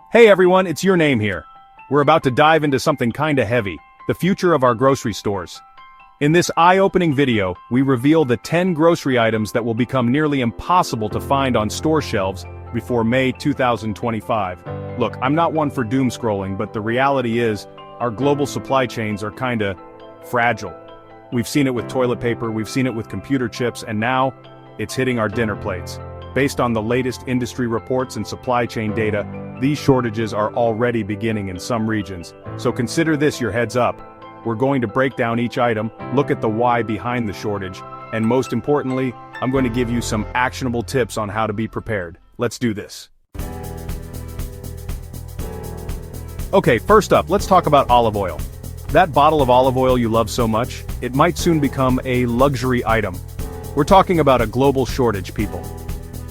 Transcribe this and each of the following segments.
Hey everyone, it's Your Name here. We're about to dive into something kinda heavy, the future of our grocery stores. In this eye-opening video, we reveal the 10 grocery items that will become nearly impossible to find on store shelves before May 2025. Look, I'm not one for doom scrolling, but the reality is, our global supply chains are kinda fragile. We've seen it with toilet paper, we've seen it with computer chips, and now, it's hitting our dinner plates. Based on the latest industry reports and supply chain data, these shortages are already beginning in some regions. So consider this your heads up. We're going to break down each item, look at the why behind the shortage, and most importantly, I'm going to give you some actionable tips on how to be prepared. Let's do this. Okay, first up, let's talk about olive oil. That bottle of olive oil you love so much, it might soon become a luxury item. We're talking about a global shortage, people.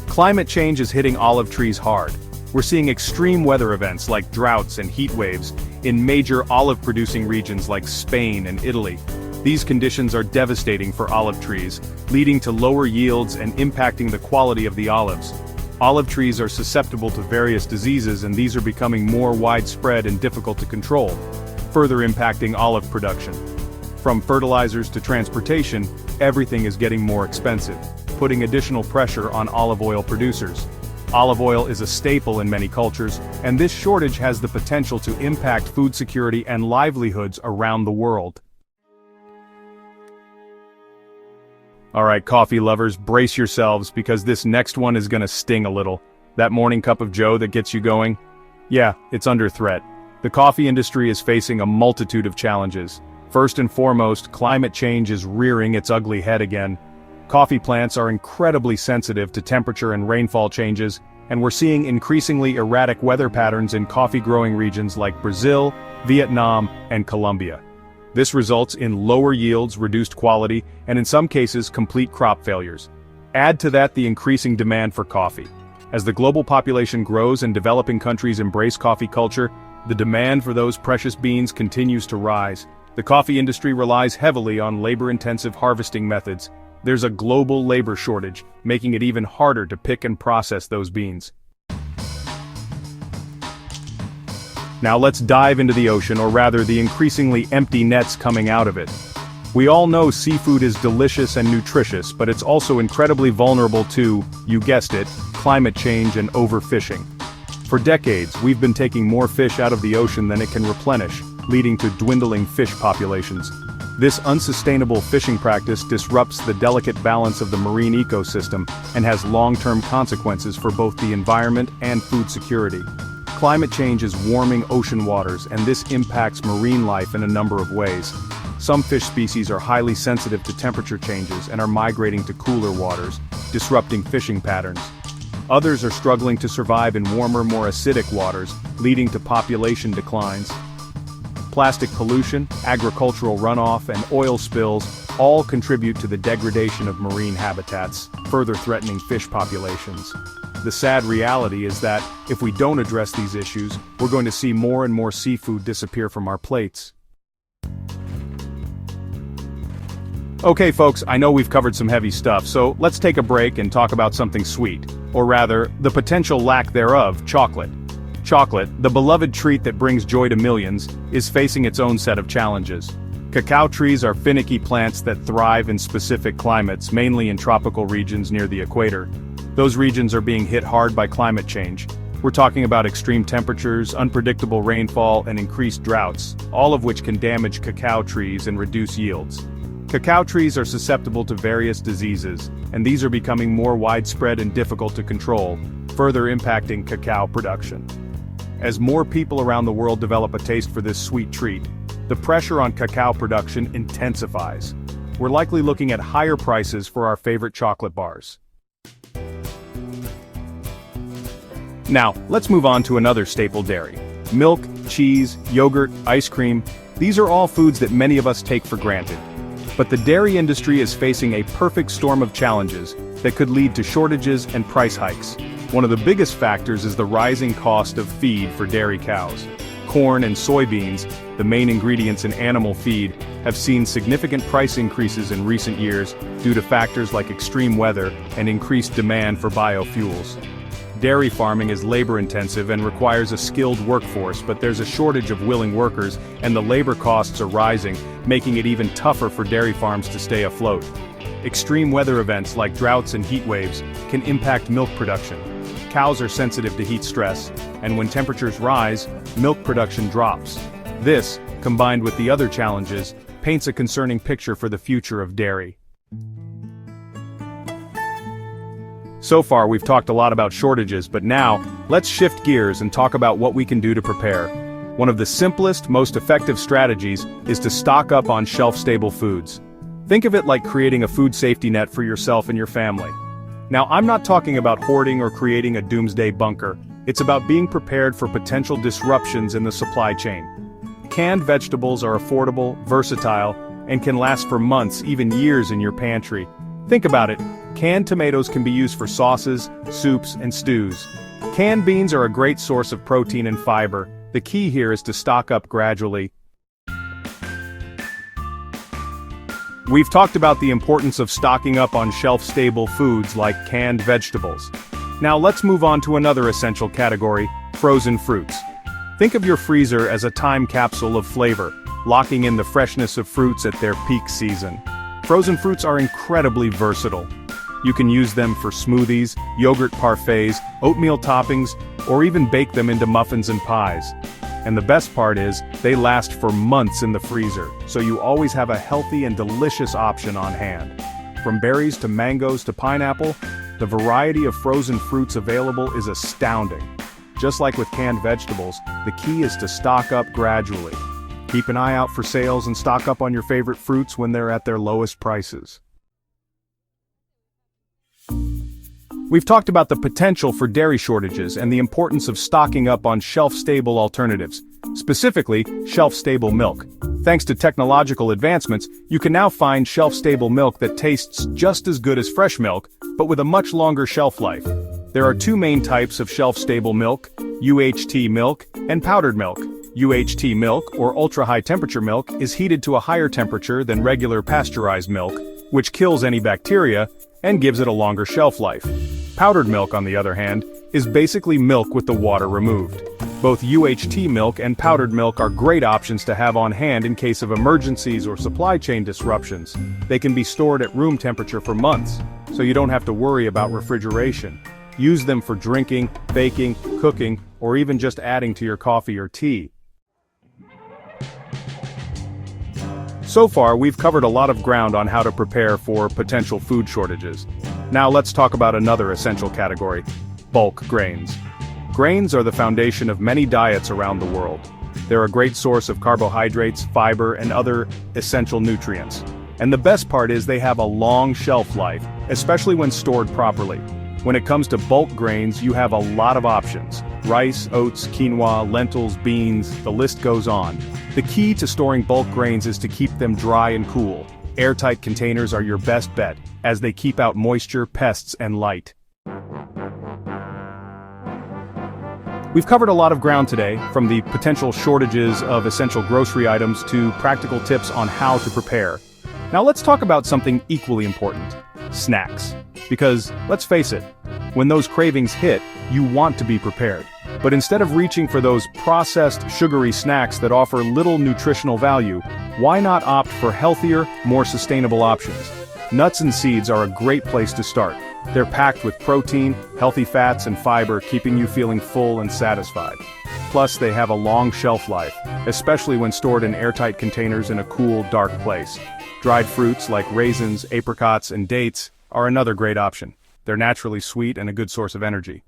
Climate change is hitting olive trees hard. We're seeing extreme weather events like droughts and heat waves in major olive-producing regions like Spain and Italy. These conditions are devastating for olive trees, leading to lower yields and impacting the quality of the olives. Olive trees are susceptible to various diseases, and these are becoming more widespread and difficult to control, further impacting olive production. From fertilizers to transportation, everything is getting more expensive, putting additional pressure on olive oil producers. Olive oil is a staple in many cultures, and this shortage has the potential to impact food security and livelihoods around the world. Alright, coffee lovers, brace yourselves because this next one is gonna sting a little. That morning cup of joe that gets you going? Yeah, it's under threat. The coffee industry is facing a multitude of challenges. First and foremost, climate change is rearing its ugly head again. Coffee plants are incredibly sensitive to temperature and rainfall changes, and we're seeing increasingly erratic weather patterns in coffee-growing regions like Brazil, Vietnam, and Colombia. This results in lower yields, reduced quality, and in some cases, complete crop failures. Add to that the increasing demand for coffee. As the global population grows and developing countries embrace coffee culture, the demand for those precious beans continues to rise. The coffee industry relies heavily on labor-intensive harvesting methods. There's a global labor shortage, making it even harder to pick and process those beans. Now let's dive into the ocean, or rather the increasingly empty nets coming out of it. We all know seafood is delicious and nutritious, but it's also incredibly vulnerable to, you guessed it, climate change and overfishing. For decades, we've been taking more fish out of the ocean than it can replenish, leading to dwindling fish populations. This unsustainable fishing practice disrupts the delicate balance of the marine ecosystem and has long-term consequences for both the environment and food security. Climate change is warming ocean waters, and this impacts marine life in a number of ways. Some fish species are highly sensitive to temperature changes and are migrating to cooler waters, disrupting fishing patterns. Others are struggling to survive in warmer, more acidic waters, leading to population declines. Plastic pollution, agricultural runoff, and oil spills all contribute to the degradation of marine habitats, further threatening fish populations. The sad reality is that, if we don't address these issues, we're going to see more and more seafood disappear from our plates. Okay folks, I know we've covered some heavy stuff, so let's take a break and talk about something sweet. Or rather, the potential lack thereof, chocolate. Chocolate, the beloved treat that brings joy to millions, is facing its own set of challenges. Cacao trees are finicky plants that thrive in specific climates, mainly in tropical regions near the equator. Those regions are being hit hard by climate change. We're talking about extreme temperatures, unpredictable rainfall, and increased droughts, all of which can damage cacao trees and reduce yields. Cacao trees are susceptible to various diseases, and these are becoming more widespread and difficult to control, further impacting cacao production. As more people around the world develop a taste for this sweet treat, the pressure on cacao production intensifies. We're likely looking at higher prices for our favorite chocolate bars. Now, let's move on to another staple dairy. Milk, cheese, yogurt, ice cream, these are all foods that many of us take for granted. But the dairy industry is facing a perfect storm of challenges that could lead to shortages and price hikes. One of the biggest factors is the rising cost of feed for dairy cows. Corn and soybeans, the main ingredients in animal feed, have seen significant price increases in recent years due to factors like extreme weather and increased demand for biofuels. Dairy farming is labor-intensive and requires a skilled workforce, but there's a shortage of willing workers, and the labor costs are rising, making it even tougher for dairy farms to stay afloat. Extreme weather events like droughts and heat waves can impact milk production. Cows are sensitive to heat stress, and when temperatures rise, milk production drops. This, combined with the other challenges, paints a concerning picture for the future of dairy. So far, we've talked a lot about shortages, but now, let's shift gears and talk about what we can do to prepare. One of the simplest, most effective strategies is to stock up on shelf-stable foods. Think of it like creating a food safety net for yourself and your family. Now, I'm not talking about hoarding or creating a doomsday bunker. It's about being prepared for potential disruptions in the supply chain. Canned vegetables are affordable, versatile, and can last for months, even years in your pantry. Think about it. Canned tomatoes can be used for sauces, soups, and stews. Canned beans are a great source of protein and fiber. The key here is to stock up gradually. We've talked about the importance of stocking up on shelf-stable foods like canned vegetables. Now let's move on to another essential category, frozen fruits. Think of your freezer as a time capsule of flavor, locking in the freshness of fruits at their peak season. Frozen fruits are incredibly versatile. You can use them for smoothies, yogurt parfaits, oatmeal toppings, or even bake them into muffins and pies. And the best part is, they last for months in the freezer, so you always have a healthy and delicious option on hand. From berries to mangoes to pineapple, the variety of frozen fruits available is astounding. Just like with canned vegetables, the key is to stock up gradually. Keep an eye out for sales and stock up on your favorite fruits when they're at their lowest prices. We've talked about the potential for dairy shortages and the importance of stocking up on shelf-stable alternatives, specifically shelf-stable milk. Thanks to technological advancements, you can now find shelf-stable milk that tastes just as good as fresh milk, but with a much longer shelf life. There are two main types of shelf-stable milk, UHT milk and powdered milk. UHT milk, or ultra-high temperature milk, is heated to a higher temperature than regular pasteurized milk, which kills any bacteria and gives it a longer shelf life. Powdered milk, on the other hand, is basically milk with the water removed. Both UHT milk and powdered milk are great options to have on hand in case of emergencies or supply chain disruptions. They can be stored at room temperature for months, so you don't have to worry about refrigeration. Use them for drinking, baking, cooking, or even just adding to your coffee or tea. So far, we've covered a lot of ground on how to prepare for potential food shortages. Now let's talk about another essential category, bulk grains. Grains are the foundation of many diets around the world. They're a great source of carbohydrates, fiber, and other essential nutrients. And the best part is they have a long shelf life, especially when stored properly. When it comes to bulk grains, you have a lot of options. Rice, oats, quinoa, lentils, beans, the list goes on. The key to storing bulk grains is to keep them dry and cool. Airtight containers are your best bet, as they keep out moisture, pests, and light. We've covered a lot of ground today, from the potential shortages of essential grocery items to practical tips on how to prepare. Now let's talk about something equally important, snacks. Because, let's face it, when those cravings hit, you want to be prepared. But instead of reaching for those processed, sugary snacks that offer little nutritional value, why not opt for healthier, more sustainable options? Nuts and seeds are a great place to start. They're packed with protein, healthy fats, and fiber, keeping you feeling full and satisfied. Plus, they have a long shelf life, especially when stored in airtight containers in a cool, dark place. Dried fruits like raisins, apricots, and dates are another great option. They're naturally sweet and a good source of energy.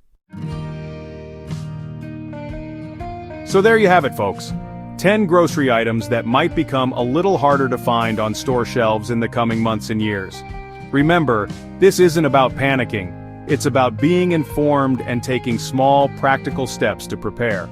So there you have it, folks. 10 grocery items that might become a little harder to find on store shelves in the coming months and years. Remember, this isn't about panicking. It's about being informed and taking small, practical steps to prepare.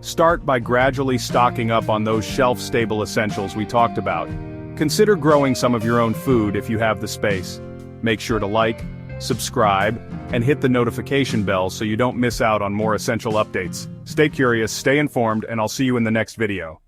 Start by gradually stocking up on those shelf-stable essentials we talked about. Consider growing some of your own food if you have the space. Make sure to like, subscribe, and hit the notification bell so you don't miss out on more essential updates. Stay curious, stay informed, and I'll see you in the next video.